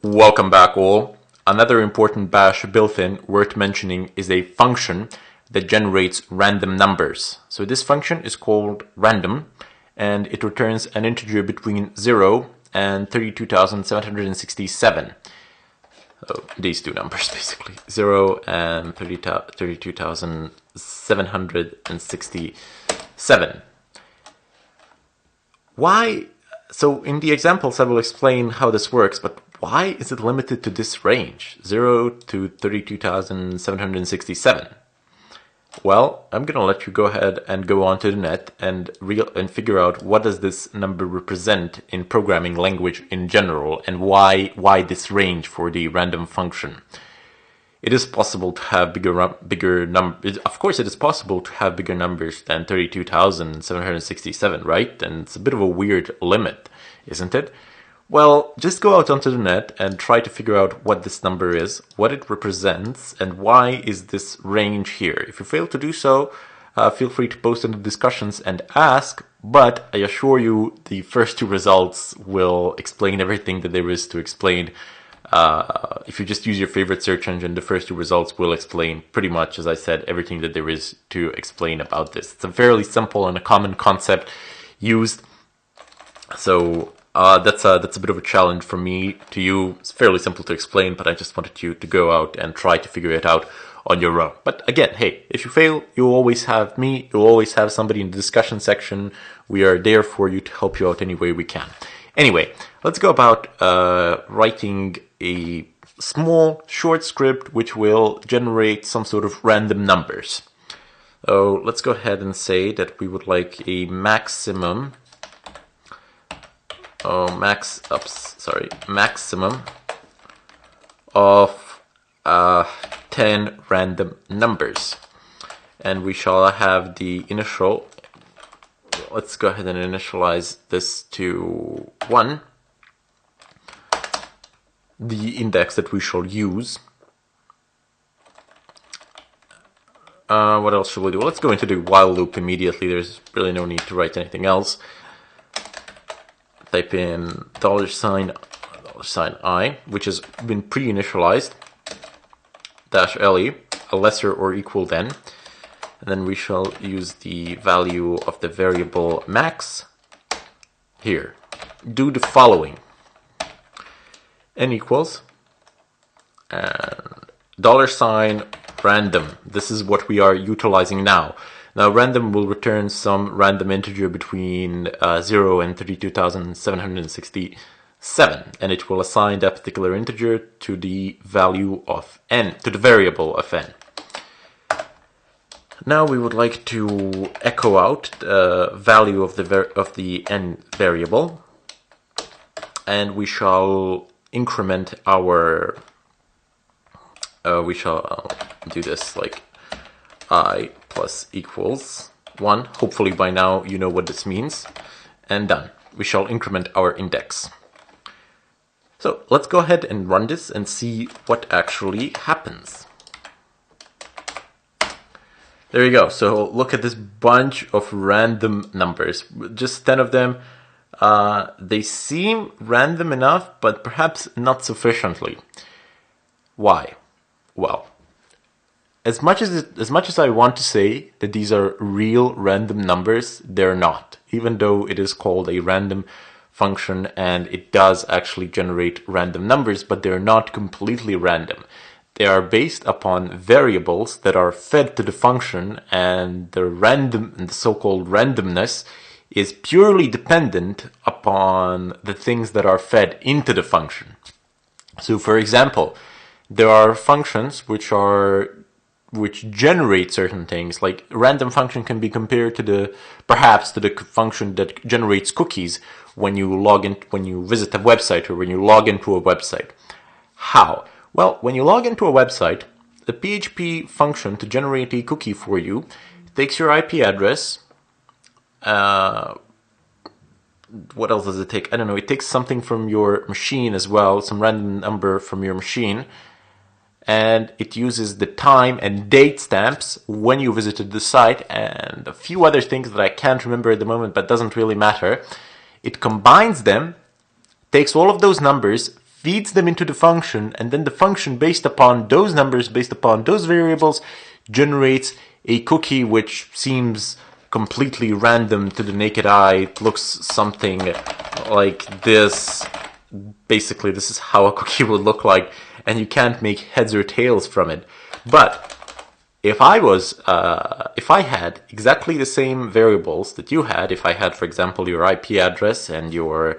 Welcome back all. Another important bash built-in worth mentioning is a function that generates random numbers. So this function is called random and it returns an integer between 0 and 32,767. So these two numbers basically, 0 and 32,767. Why? So in the examples I will explain how this works, but why is it limited to this range, 0 to 32,767? Well, I'm going to let you go ahead and go onto the net and figure out what does this number represent in programming language in general, and why this range for the random function. It is possible to have bigger numbers. Of course, it is possible to have bigger numbers than 32,767, right? And it's a bit of a weird limit, isn't it? Well, just go out onto the net and try to figure out what this number is, what it represents, and why is this range here. If you fail to do so, feel free to post in the discussions and ask, but I assure you the first two results will explain everything that there is to explain. If you just use your favorite search engine, the first two results will explain pretty much, as I said, everything that there is to explain about this. It's a fairly simple and a common concept used. So that's a bit of a challenge from me to you. It's fairly simple to explain, but I just wanted you to go out and try to figure it out on your own. But again, hey, if you fail, you always have me. You always have somebody in the discussion section. We are there for you to help you out any way we can. Anyway, let's go about writing a small short script which will generate some sort of random numbers. So let's go ahead and say that we would like a maximum of 10 random numbers, and we shall have the initial. Let's go ahead and initialize this to 1, the index that we shall use. What else should we do? Let's go into the while loop immediately. There's really no need to write anything else. Type in $i, which has been pre-initialized, -le, a lesser or equal than, and then we shall use the value of the variable max here. Do the following: n equals and $random. This is what we are utilizing now. Now, random will return some random integer between 0 and 32,767, and it will assign that particular integer to the value of n, to the variable of n. Now we would like to echo out the value of the n variable, and we shall increment our. We shall do this like I plus equals 1. Hopefully by now you know what this means. And done. We shall increment our index. So let's go ahead and run this and see what actually happens. There you go. So look at this bunch of random numbers. Just 10 of them. They seem random enough, but perhaps not sufficiently. Why? Well, as much as I want to say that these are real random numbers, they're not. Even though it is called a random function and it does actually generate random numbers, but they're not completely random. They are based upon variables that are fed to the function, and the so-called randomness is purely dependent upon the things that are fed into the function. So for example, there are functions which generate certain things. Like a random function can be compared to perhaps the function that generates cookies when you visit a website or when you log into a website. How? Well, when you log into a website, the PHP function to generate a cookie for you takes your IP address. What else does it take? I don't know. It takes something from your machine as well, some random number from your machine. And it uses the time and date stamps when you visited the site and a few other things that I can't remember at the moment, but doesn't really matter. It combines them, takes all of those numbers, feeds them into the function, and then the function, based upon those numbers, based upon those variables, generates a cookie which seems completely random to the naked eye. It looks something like this. Basically, this is how a cookie would look like, and you can't make heads or tails from it. But if I had exactly the same variables that you had, if I had, for example, your IP address and your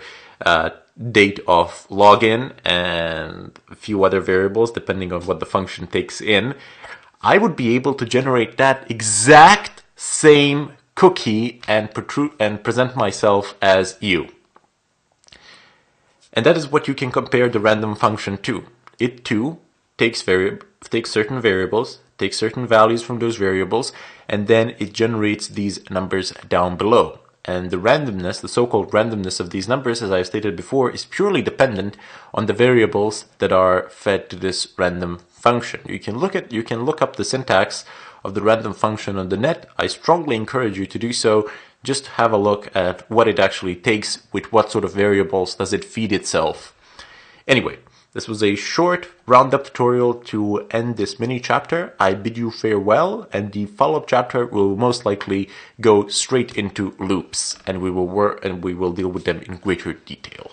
date of login and a few other variables, depending on what the function takes in, I would be able to generate that exact same cookie and present myself as you. And that is what you can compare the random function to. It too takes certain variables, takes certain values from those variables, and then it generates these numbers down below. And the randomness, the so-called randomness of these numbers, as I stated before, is purely dependent on the variables that are fed to this random function. You can look up the syntax of the random function on the net. I strongly encourage you to do so. Just have a look at what it actually takes, with what sort of variables does it feed itself. Anyway, this was a short roundup tutorial to end this mini chapter. I bid you farewell, and the follow-up chapter will most likely go straight into loops, and we will deal with them in greater detail.